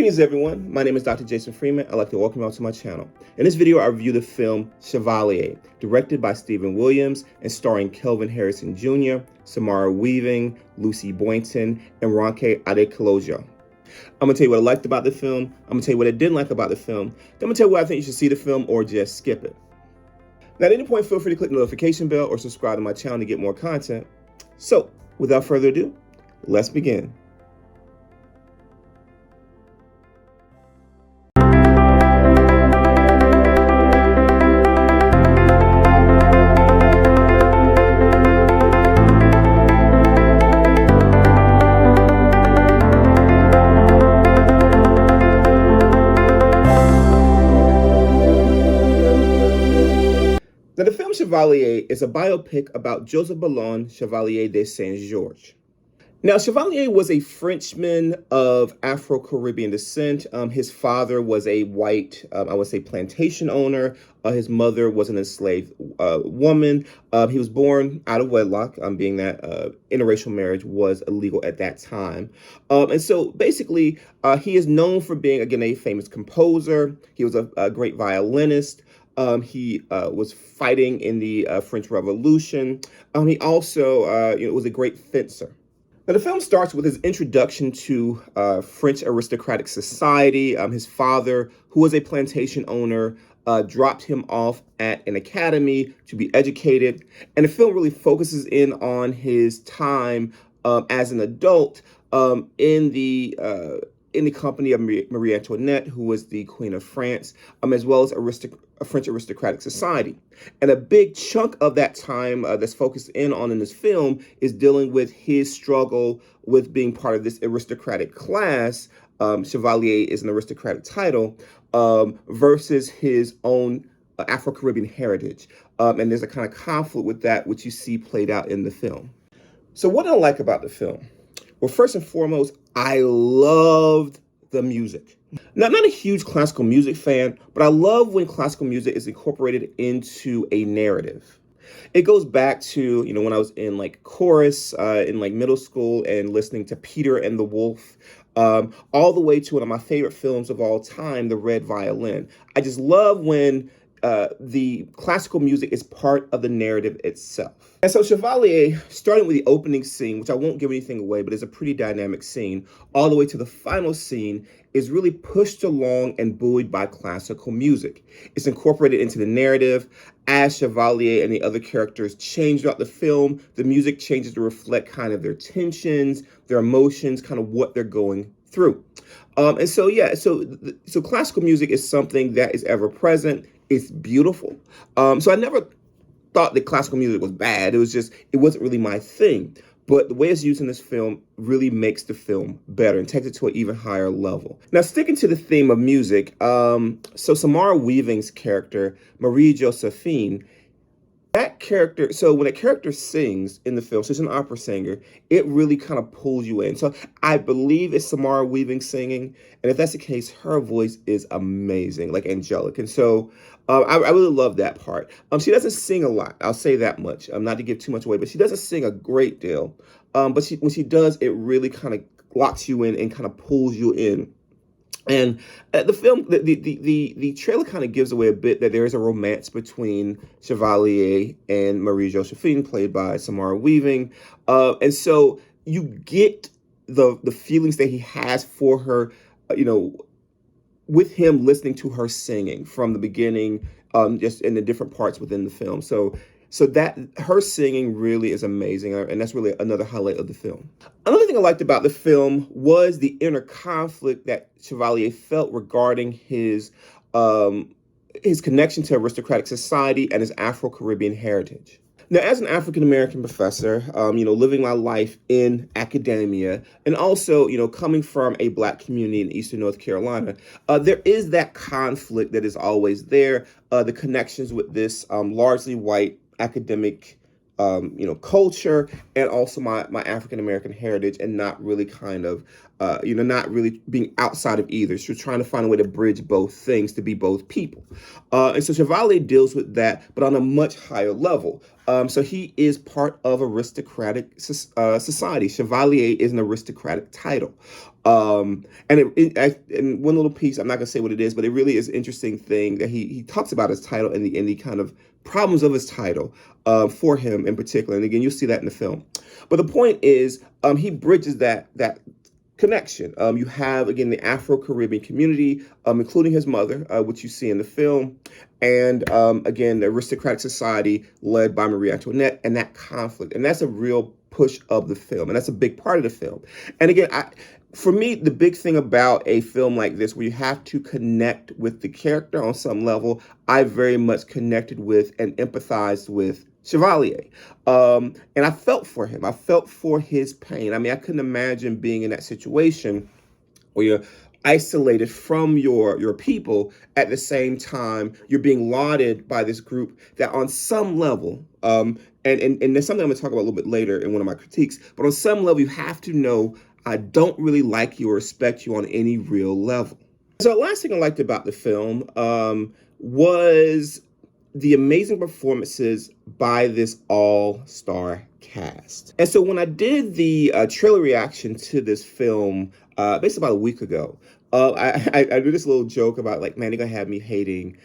Greetings everyone, my name is Dr. Jason Freeman. I'd like to welcome you all to my channel. In this video, I review the film Chevalier, directed by Stephen Williams and starring Kelvin Harrison Jr., Samara Weaving, Lucy Boynton, and Ronke Adekoluejo. I'm going to tell you what I liked about the film, I'm going to tell you what I didn't like about the film, then I'm going to tell you why I think you should see the film or just skip it. Now at any point, feel free to click the notification bell or subscribe to my channel to get more content. So, without further ado, let's begin. Now, the film Chevalier is a biopic about Joseph Boulogne Chevalier de Saint-Georges. Now, Chevalier was a Frenchman of Afro-Caribbean descent. His father was a white, I would say, plantation owner. His mother was an enslaved woman. He was born out of wedlock, being that interracial marriage was illegal at that time. And so basically, he is known for being, again, a famous composer. He was a great violinist. He was fighting in the French Revolution. He also was a great fencer. Now, the film starts with his introduction to French aristocratic society. His father, who was a plantation owner, dropped him off at an academy to be educated. And the film really focuses in on his time as an adult in the company of Marie Antoinette, who was the Queen of France, as well as a French aristocratic society. And a big chunk of that time that's focused in on in this film is dealing with his struggle with being part of this aristocratic class. Chevalier is an aristocratic title, versus his own Afro-Caribbean heritage. And there's a kind of conflict with that, which you see played out in the film. So what I like about the film? Well, first and foremost, I loved the music. Now, I'm not a huge classical music fan, but I love when classical music is incorporated into a narrative. It goes back to, when I was in chorus in middle school and listening to Peter and the Wolf, all the way to one of my favorite films of all time, The Red Violin. I just love when the classical music is part of the narrative itself. And so Chevalier, starting with the opening scene, which I won't give anything away, but is a pretty dynamic scene, all the way to the final scene, is really pushed along and buoyed by classical music. It's incorporated into the narrative. As Chevalier and the other characters change throughout the film, the music changes to reflect kind of their tensions, their emotions, kind of what they're going through. And so, yeah, so classical music is something that is ever present. It's beautiful. So I never thought that classical music was bad. It wasn't really my thing. But the way it's used in this film really makes the film better and takes it to an even higher level. Now, sticking to the theme of music, so Samara Weaving's character, Marie-Josephine, that character, so when a character sings in the film, so she's an opera singer, it really kind of pulls you in. So I believe it's Samara Weaving singing. And if that's the case, her voice is amazing, like angelic. And so I really love that part. She doesn't sing a lot. I'll say that much. Not to give too much away, but she doesn't sing a great deal. But when she does, it really kind of locks you in and kind of pulls you in. And the film, the trailer kind of gives away a bit that there is a romance between Chevalier and Marie-Josephine, played by Samara Weaving. And so you get the feelings that he has for her, with him listening to her singing from the beginning, just in the different parts within the film. So that her singing really is amazing, and that's really another highlight of the film. Another thing I liked about the film was the inner conflict that Chevalier felt regarding his connection to aristocratic society and his Afro-Caribbean heritage. Now, as an African-American professor, living my life in academia and also, coming from a Black community in Eastern North Carolina, there is that conflict that is always there. The connections with this largely white academic culture, and also my African American heritage, and not really kind of, not really being outside of either. So trying to find a way to bridge both things to be both people. And so Chevalier deals with that, but on a much higher level. So he is part of aristocratic society. Chevalier is an aristocratic title. And in one little piece, I'm not gonna say what it is, but it really is an interesting thing that he talks about his title and the kind of problems of his title for him in particular. And again, you'll see that in the film. But the point is, he bridges that connection. You have, again, the Afro-Caribbean community, including his mother, which you see in the film, and again, the aristocratic society led by Marie Antoinette, and that conflict. And that's a real push of the film, and that's a big part of the film. And again, for me, the big thing about a film like this, where you have to connect with the character on some level, I very much connected with and empathized with Chevalier. And I felt for him. I felt for his pain. I mean, I couldn't imagine being in that situation where you're isolated from your people. At the same time, you're being lauded by this group that on some level, and there's something I'm going to talk about a little bit later in one of my critiques, but on some level, you have to know, I don't really like you or respect you on any real level. So the last thing I liked about the film was the amazing performances by this all-star cast. And so when I did the trailer reaction to this film, basically about a week ago, I did this little joke about, like, man, they're gonna have me hating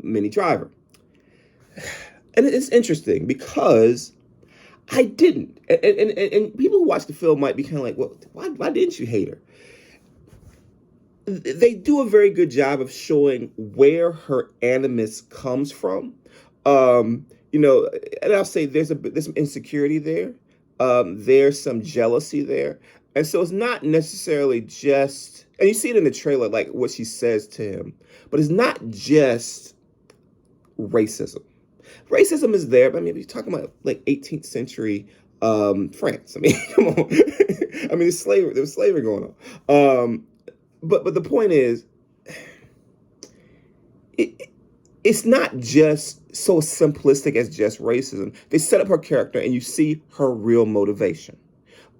Minnie Driver. And it's interesting because I didn't. And people who watch the film might be kind of like, well, why didn't you hate her? They do a very good job of showing where her animus comes from. And I'll say there's some insecurity there. There's some jealousy there. And so it's not necessarily just, and you see it in the trailer, like what she says to him, but it's not just racism. Racism is there, but I mean, you're talking about like 18th century France. I mean, come on. I mean, there was slavery going on. But the point is, it's not just so simplistic as just racism. They set up her character, and you see her real motivation.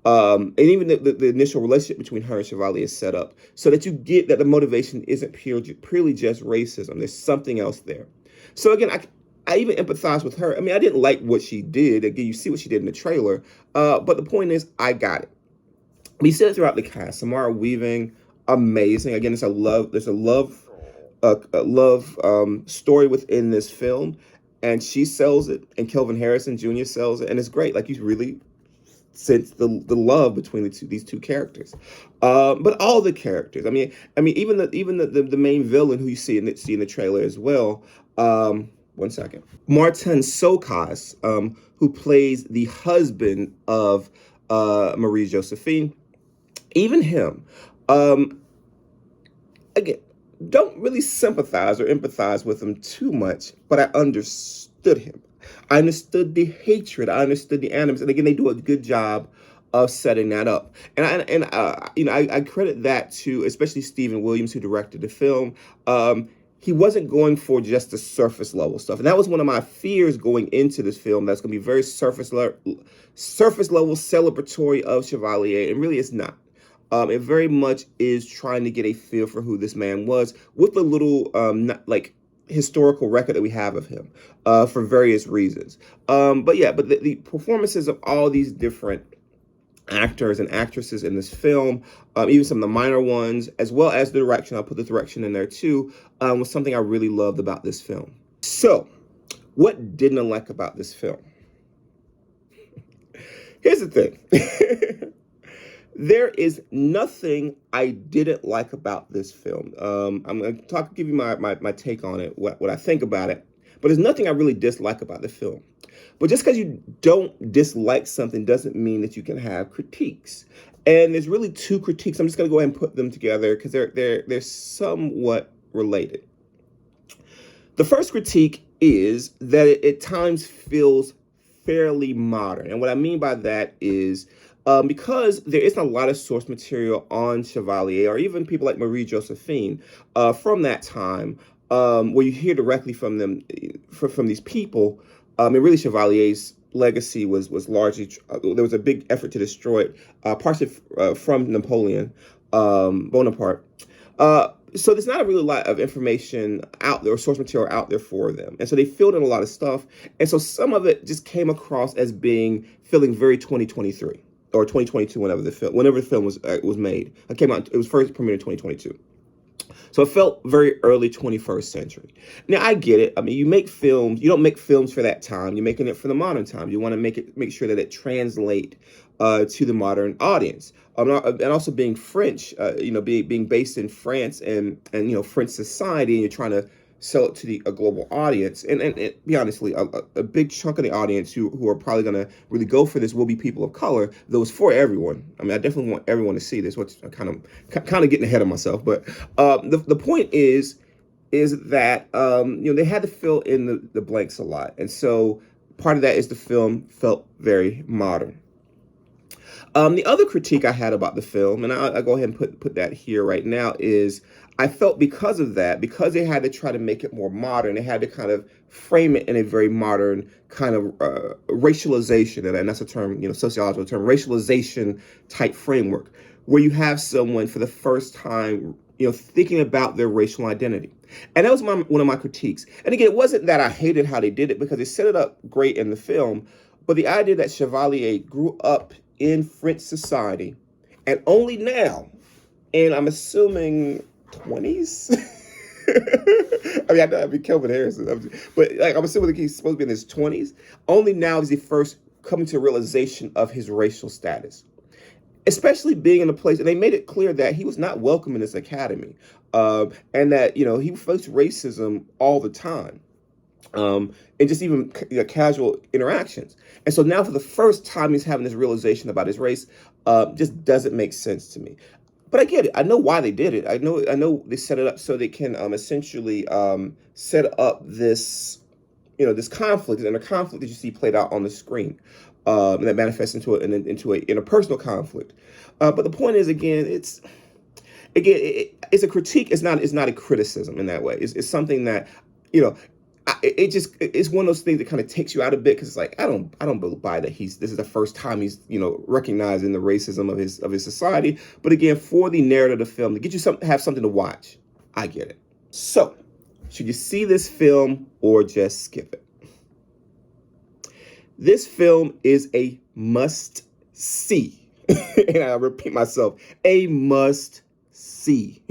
And even the initial relationship between her and Chevalier is set up so that you get that the motivation isn't purely just racism. There's something else there. So again, I even empathize with her. I mean, I didn't like what she did. Again, you see what she did in the trailer. But the point is, I got it. We see it throughout the cast. Samara Weaving, amazing. Again, there's a love story within this film, and she sells it, and Kelvin Harrison Jr. sells it, and it's great. Like, you really sense the love between these two characters. But all the characters. I mean, even the main villain who you see in the trailer as well. One second. Martin Csokas, who plays the husband of Marie-Josephine. Even him. Again, don't really sympathize or empathize with him too much, but I understood him. I understood the hatred. I understood the animus. And again, they do a good job of setting that up. And I credit that to especially Stephen Williams, who directed the film. He wasn't going for just the surface level stuff. And that was one of my fears going into this film. That's going to be very surface level celebratory of Chevalier. And really, it's not. It very much is trying to get a feel for who this man was with the little, historical record that we have of him for various reasons. But the performances of all these different actors and actresses in this film, even some of the minor ones, as well as the direction, I'll put the direction in there too, was something I really loved about this film. So, what didn't I like about this film? Here's the thing. There is nothing I didn't like about this film. I'm going to give you my take on it, what I think about it. But there's nothing I really dislike about the film. But just because you don't dislike something doesn't mean that you can have critiques. And there's really two critiques. I'm just going to go ahead and put them together because they're somewhat related. The first critique is that it at times feels fairly modern. And what I mean by that is because there isn't a lot of source material on Chevalier or even people like Marie-Josephine from that time, where you hear directly from them, from these people, and really Chevalier's legacy was largely, there was a big effort to destroy it, partially from Napoleon Bonaparte. So there's not a really lot of information out there, or source material out there for them. And so they filled in a lot of stuff. And so some of it just came across as feeling very 2023 or 2022, whenever the film was made. It came out, it was first premiered in 2022. So it felt very early 21st century. Now, I get it. I mean, you make films, you don't make films for that time. You're making it for the modern time. You want to make sure that it translates to the modern audience. And also being French, being based in France and French society, and you're trying to sell it to a global audience. And be honestly, a big chunk of the audience who are probably going to really go for this will be people of color, though it's for everyone. I mean, I definitely want everyone to see this, which I'm kind of getting ahead of myself. But the point is that, they had to fill in the blanks a lot. And so part of that is the film felt very modern. The other critique I had about the film, and I'll go ahead and put that here right now, is I felt because of that, because they had to try to make it more modern, they had to kind of frame it in a very modern kind of racialization, and that's a term, sociological term, racialization type framework, where you have someone for the first time, thinking about their racial identity. And that was one of my critiques. And again, it wasn't that I hated how they did it, because they set it up great in the film, but the idea that Chevalier grew up in French society, and only now, and I'm assuming 20s. I mean, I know I'd be Kelvin Harrison, but I'm assuming that he's supposed to be in his 20s. Only now is he first coming to a realization of his racial status, especially being in a place, and they made it clear that he was not welcome in this academy, and that he faced racism all the time. And just even casual interactions. And so now for the first time, he's having this realization about his race. Just doesn't make sense to me. But I get it. I know why they did it. I know they set it up so they can essentially set up this, this conflict, and a conflict that you see played out on the screen, and that manifests into an interpersonal conflict. But the point is, it's a critique. It's not a criticism in that way. It's something that, it's one of those things that kind of takes you out a bit, because it's like, I don't buy that this is the first time he's recognizing the racism of his society. But again, for the narrative of the film, to get you have something to watch, I get it. So, should you see this film or just skip it? This film is a must see, and I repeat myself, a must see.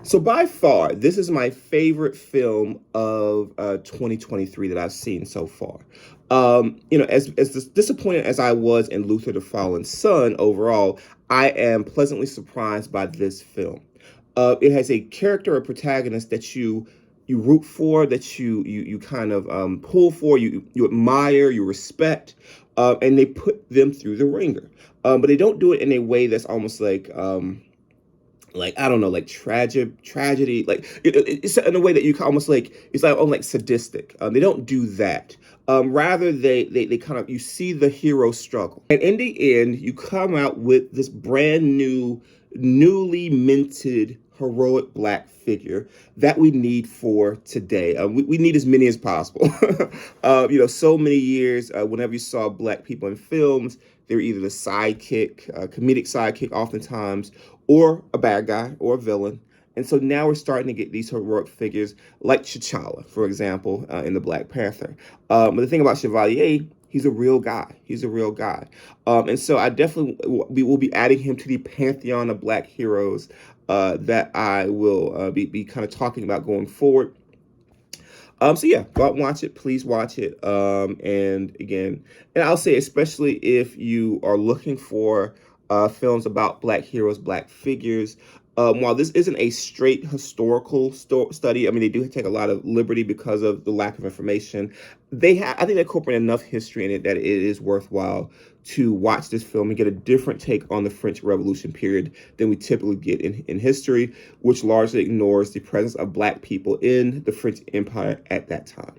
So by far, this is my favorite film of 2023 that I've seen so far. As disappointed as I was in Luther the Fallen Son overall, I am pleasantly surprised by this film. It has a character or protagonist that you root for, that you kind of pull for, you admire, you respect, and they put them through the ringer. But they don't do it in a way that's almost like I don't know, like tragedy, like it's in a way that you almost it's like sadistic. They don't do that. Rather, they kind of, you see the hero struggle, and in the end, you come out with this brand new, newly minted heroic Black figure that we need for today. We need as many as possible. So many years, whenever you saw Black people in films, they were either the sidekick, comedic sidekick oftentimes, or a bad guy or a villain. And so now we're starting to get these heroic figures like T'Challa, for example, in the Black Panther. But the thing about Chevalier, he's a real guy. He's a real guy. And so I definitely will be adding him to the pantheon of Black heroes that I will be kind of talking about going forward. So yeah, go out and watch it. Please watch it. And I'll say, especially if you are looking for films about Black heroes, Black figures, while this isn't a straight historical study, I mean, they do take a lot of liberty because of the lack of information. I think they incorporate enough history in it that it is worthwhile to watch this film and get a different take on the French Revolution period than we typically get in history, which largely ignores the presence of Black people in the French Empire at that time.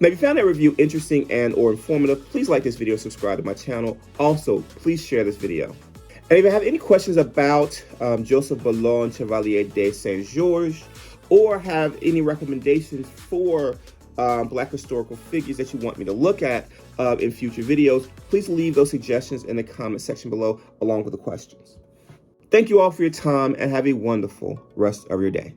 Now, if you found that review interesting and or informative, please like this video, subscribe to my channel. Also, please share this video. And if you have any questions about Joseph Boulogne Chevalier de Saint-Georges, or have any recommendations for Black historical figures that you want me to look at in future videos, please leave those suggestions in the comment section below along with the questions. Thank you all for your time and have a wonderful rest of your day.